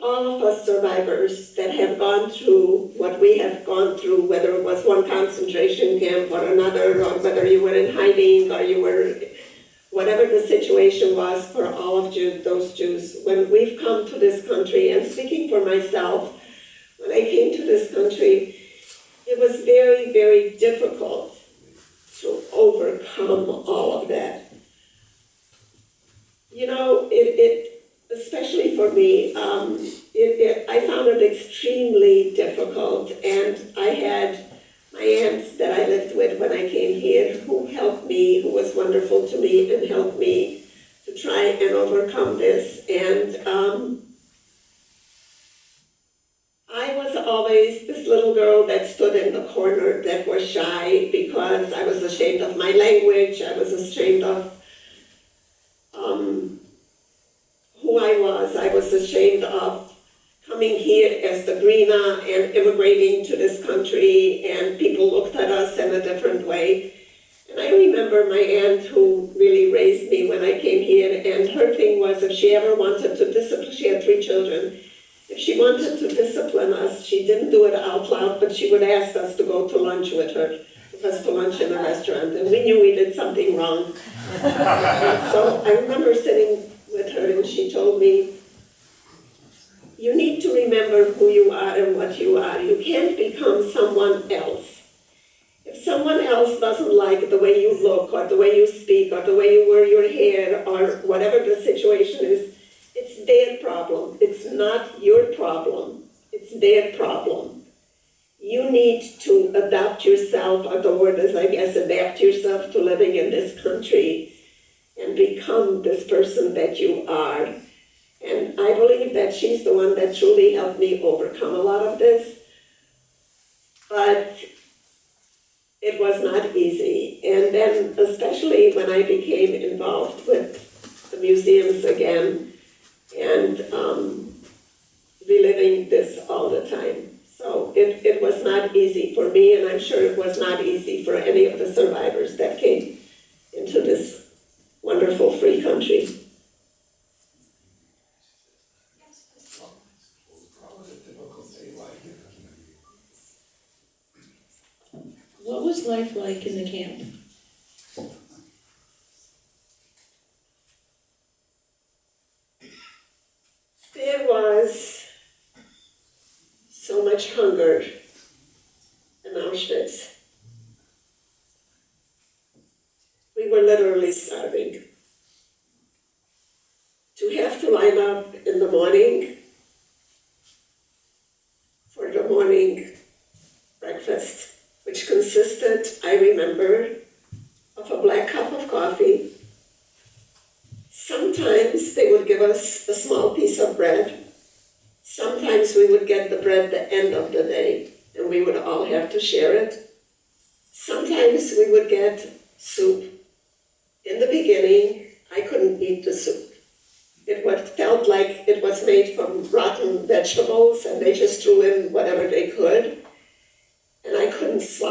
all of us survivors that have gone through what we have gone through, whether it was one concentration camp or another, or whether you were in hiding or you were, whatever the situation was for all of those Jews, when we've come to this country, and speaking for myself, when I came to this country, it was very, very difficult to overcome all of that. You know, especially for me, I found it extremely difficult, and I had my aunt that I lived with when I came here who helped me, who was wonderful to me and helped me to try and overcome this. And I was always this little girl that stood in the corner that was shy because I was ashamed of my language, I was ashamed of who I was ashamed of coming here as the Greener and immigrating to this country, and people looked at us in a different way. And I remember my aunt who really raised me when I came here, and her thing was if she ever wanted to discipline, she had 3 children, if she wanted to discipline us, she didn't do it out loud, but she would ask us to go to lunch with her, took us to lunch in a restaurant, and we knew we did something wrong. And so I remember sitting with her, and she told me, you need to remember who you are and what you are. You can't become someone else. If someone else doesn't like the way you look, or the way you speak, or the way you wear your hair, or whatever the situation is, it's their problem. It's not your problem. It's their problem. You need to adapt yourself, or the word is, I guess, adapt yourself to living in this country and become this person that you are. And I believe that she's the one that truly helped me overcome a lot of this. But it was not easy. And then, especially when I became involved with the museums again, and reliving this all the time. So it was not easy for me, and I'm sure it was not easy for any of the survivors that came into this wonderful free country. What was life like in the camp? There was so much hunger in Auschwitz. We were literally starving. To have to line up in the morning for the morning breakfast, which consisted, I remember, of a black cup of coffee. Sometimes they would give us a small piece of bread. Sometimes we would get the bread at the end of the day, and we would all have to share it. Sometimes we would get soup. In the beginning, I couldn't eat the soup. It felt like it was made from rotten vegetables, and they just threw in whatever they could, and I couldn't swallow.